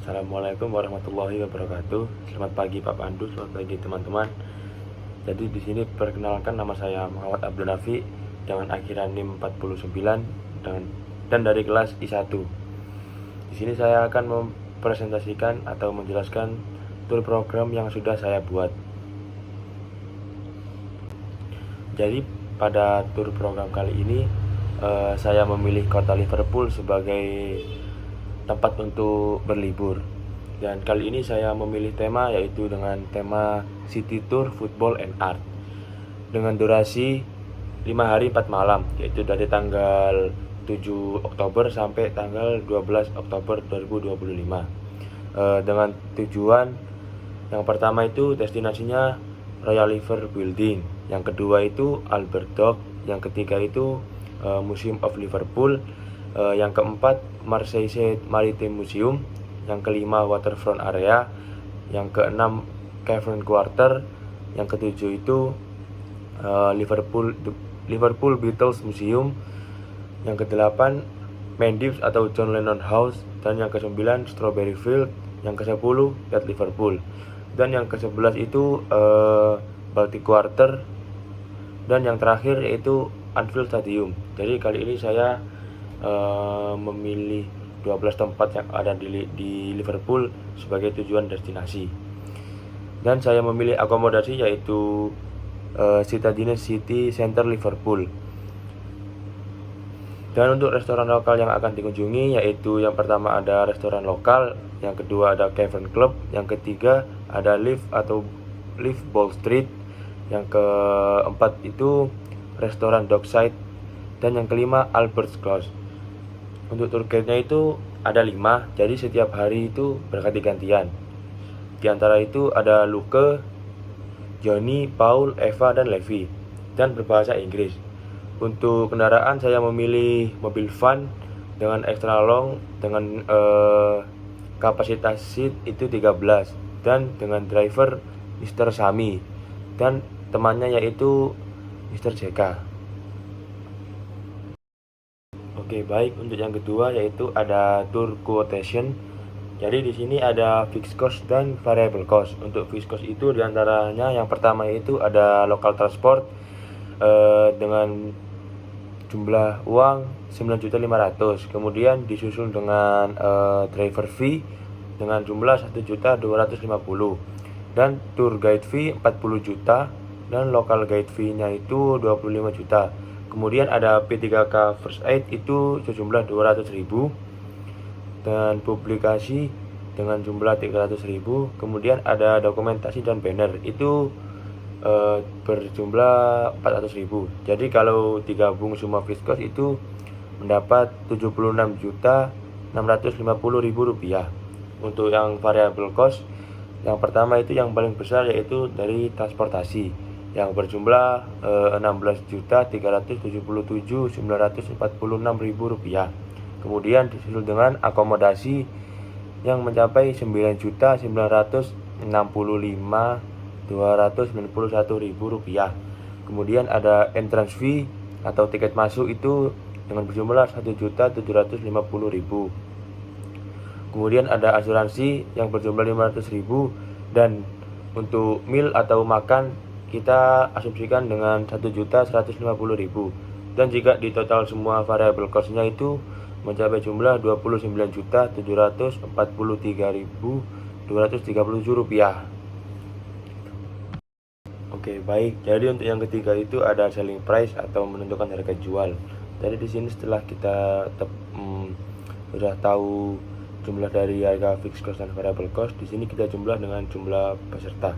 Assalamualaikum warahmatullahi wabarakatuh. Selamat pagi Pak Pandu, selamat pagi teman-teman. Jadi di sini perkenalkan, nama saya Muhammad Abdul Nafi dengan akhiran NIM 49 dan dari kelas I1. Di sini saya akan mempresentasikan atau menjelaskan tour program yang sudah saya buat. Jadi pada tour program kali ini saya memilih kota Liverpool sebagai tempat untuk berlibur. Dan kali ini saya memilih tema yaitu dengan tema City Tour Football and Art dengan durasi 5 hari 4 malam, yaitu dari tanggal 7 Oktober sampai tanggal 12 Oktober 2025. Dengan tujuan yang pertama itu destinasinya Royal Liver Building, yang kedua itu Albert Dock, yang ketiga itu Museum of Liverpool, yang keempat Marseille Maritime Museum, yang kelima Waterfront Area, yang keenam Cavern Quarter, yang ketujuh itu Liverpool Beatles Museum, yang kedelapan Mendips atau John Lennon House, dan yang kesembilan Strawberry Field, yang kesepuluh Red Liverpool, dan yang ke-11 itu Baltic Quarter, dan yang terakhir yaitu Anfield Stadium. Jadi kali ini saya memilih 12 tempat yang ada di Liverpool sebagai tujuan destinasi. Dan saya memilih akomodasi yaitu Citadine City Center Liverpool. Dan untuk restoran lokal yang akan dikunjungi yaitu yang pertama ada restoran lokal, yang kedua ada Cavern Club, yang ketiga ada Live Ball Street, yang keempat itu restoran Dockside, dan yang kelima Albert's Close. Untuk tour guide-nya itu ada 5, jadi setiap hari itu berganti-gantian. Di antara itu ada Luke, Johnny, Paul, Eva, dan Levi, dan berbahasa Inggris. Untuk kendaraan saya memilih mobil van dengan extra long dengan kapasitas seat itu 13, dan dengan driver Mr. Sami dan temannya yaitu Mr. JK. Oke, baik. Untuk yang kedua yaitu ada tour quotation. Jadi di sini ada fixed cost dan variable cost. Untuk fixed cost itu diantaranya yang pertama yaitu ada local transport dengan jumlah uang 9.500.000. Kemudian disusul dengan driver fee dengan jumlah 1.250.000, dan tour guide fee 40 juta, dan local guide fee-nya itu 25 juta. Kemudian ada P3K First Aid itu sejumlah 200.000, dan publikasi dengan jumlah 300.000. Kemudian ada dokumentasi dan banner itu berjumlah 400.000. Jadi kalau digabung semua fixed cost itu mendapat 76.650.000 rupiah. Untuk yang variable cost, yang pertama itu yang paling besar yaitu dari transportasi yang berjumlah 16.377.946.000 rupiah. Kemudian disusul dengan akomodasi yang mencapai 9.965.291.000 rupiah. Kemudian ada entrance fee atau tiket masuk itu dengan berjumlah 1.750.000. Kemudian ada asuransi yang berjumlah 500.000, dan untuk meal atau makan kita asumsikan dengan 1.150.000. Dan jika di total semua variable cost-nya itu mencapai jumlah 29.743.237 rupiah. Oke, baik. Jadi untuk yang ketiga itu ada selling price atau menentukan harga jual. Jadi di sini setelah kita sudah tahu jumlah dari harga fixed cost dan variable cost, di sini kita jumlah dengan jumlah peserta.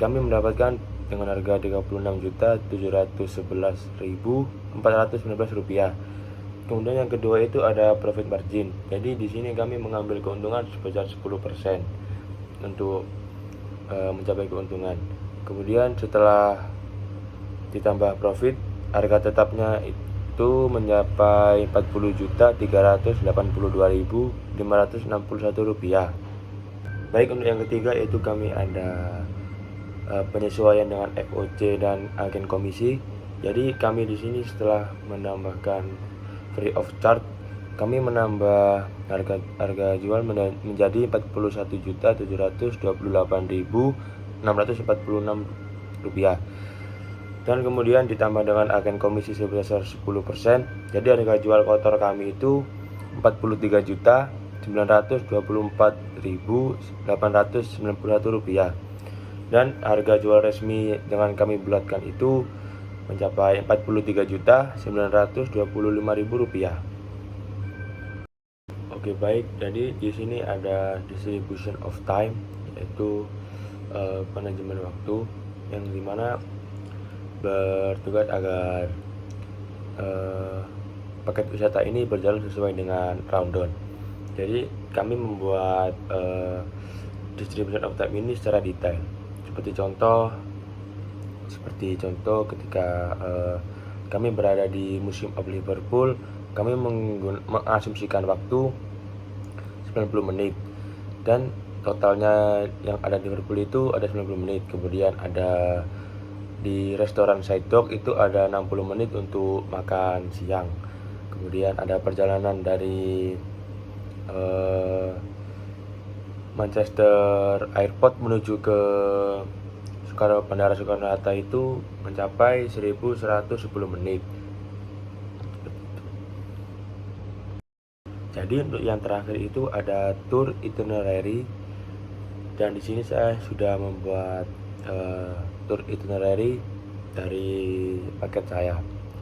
Kami mendapatkan dengan harga 36.711.419 rupiah. Kemudian yang kedua itu ada profit margin. Jadi di sini kami mengambil keuntungan sebesar 10% untuk mencapai keuntungan. Kemudian setelah ditambah profit, harga tetapnya itu mencapai 40.382.561 rupiah. Baik, untuk yang ketiga yaitu kami ada penyesuaian dengan FOC dan agen komisi. Jadi kami di sini setelah menambahkan free of charge kami menambah harga jual menjadi Rp41.728.646, dan kemudian ditambah dengan agen komisi sebesar 10%, jadi harga jual kotor kami itu Rp43.924.891, dan harga jual resmi dengan kami bulatkan itu mencapai Rp43.925.000. Oke, baik. Jadi di sini ada distribution of time, yaitu manajemen waktu, yang dimana bertugas agar paket wisata ini berjalan sesuai dengan rundown. Jadi kami membuat distribution of time ini secara detail. Seperti contoh ketika kami berada di Museum of Liverpool, kami mengasumsikan waktu 90 menit, dan totalnya yang ada di Liverpool itu ada 90 menit. Kemudian ada di restoran Side Dock itu ada 60 menit untuk makan siang. Kemudian ada perjalanan dari Manchester Airport menuju ke Bandara Soekarno-Hatta itu mencapai 1110 menit. Jadi untuk yang terakhir itu ada tour itinerary, dan di sini saya sudah membuat tour itinerary dari paket saya.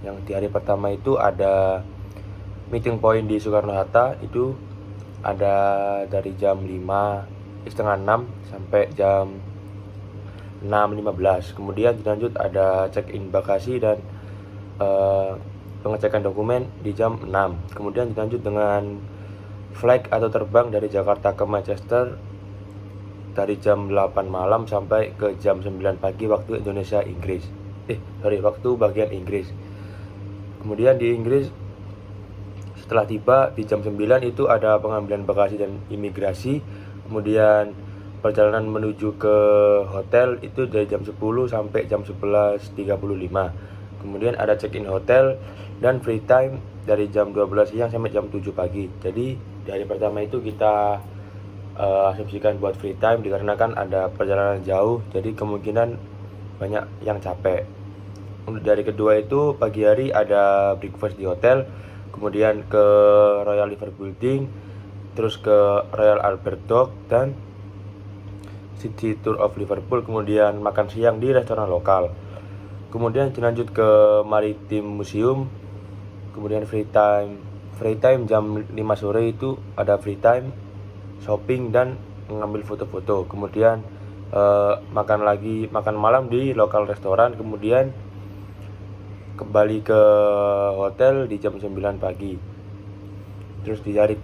Yang di hari pertama itu ada meeting point di Soekarno-Hatta, itu ada dari jam 5:30 sampai jam 6:15. Kemudian dilanjut ada check-in bagasi dan pengecekan dokumen di jam 6. Kemudian dilanjut dengan flight atau terbang dari Jakarta ke Manchester dari jam 8 malam sampai ke jam 9 pagi waktu waktu bagian Inggris. Kemudian di Inggris, setelah tiba di jam 9 itu ada pengambilan bagasi dan imigrasi. Kemudian perjalanan menuju ke hotel itu dari jam 10 sampai jam 11.35. Kemudian ada check-in hotel dan free time dari jam 12 siang sampai jam 7 pagi. Jadi di hari pertama itu kita asumsikan buat free time dikarenakan ada perjalanan jauh, jadi kemungkinan banyak yang capek. Untuk dari kedua itu pagi hari ada breakfast di hotel, kemudian ke Royal Liverpool Building, terus ke Royal Albert Dock dan City Tour of Liverpool, kemudian makan siang di restoran lokal. Kemudian dilanjut ke Maritime Museum, kemudian free time jam 5 sore itu ada free time, shopping dan mengambil foto-foto. Kemudian makan malam di lokal restoran, kemudian kembali ke hotel di jam 9 pagi. Terus di hari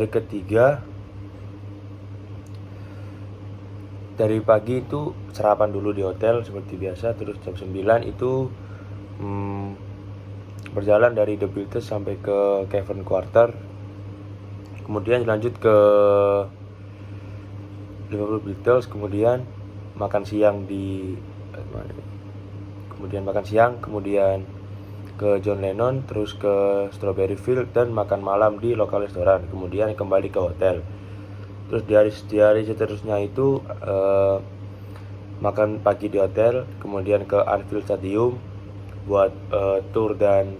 ketiga dari pagi itu sarapan dulu di hotel seperti biasa. Terus jam 9 itu berjalan dari The Beatles sampai ke Cavern Quarter. Kemudian dilanjut ke Liverpool Beatles, kemudian makan siang, kemudian ke John Lennon, terus ke Strawberry Field dan makan malam di lokal restoran. Kemudian kembali ke hotel. Terus di hari seterusnya itu makan pagi di hotel, kemudian ke Anfield Stadium buat tour dan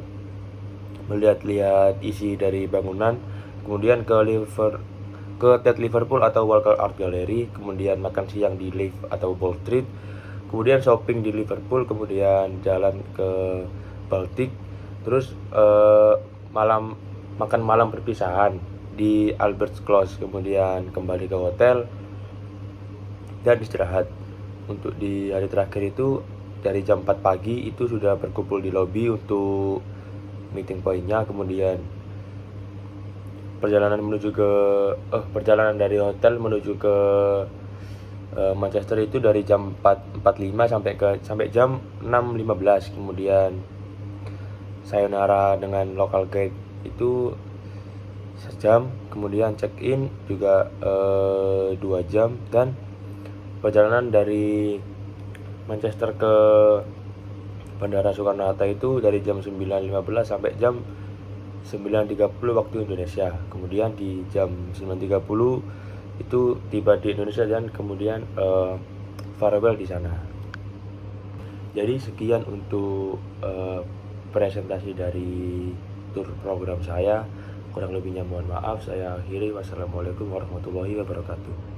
melihat-lihat isi dari bangunan. Kemudian ke Ted Liverpool atau Walker Art Gallery, kemudian makan siang di Live atau Wall Street, kemudian shopping di Liverpool, kemudian jalan ke Baltic, terus makan malam perpisahan di Albert's Close, kemudian kembali ke hotel dan istirahat. Untuk di hari terakhir itu dari jam 4 pagi itu sudah berkumpul di lobi untuk meeting point-nya. Kemudian perjalanan dari hotel menuju ke Manchester itu dari jam 4.45 sampai jam 6.15. Kemudian sayonara dengan local guide itu sejam, kemudian check in juga 2 jam, dan perjalanan dari Manchester ke Bandara Soekarno-Hatta itu dari jam 9.15 sampai jam 9.30 waktu Indonesia. Kemudian di jam 9.30 itu tiba di Indonesia dan kemudian farewell di sana. Jadi sekian untuk presentasi dari tour program saya. Kurang lebihnya mohon maaf. Saya akhiri. Wassalamualaikum warahmatullahi wabarakatuh.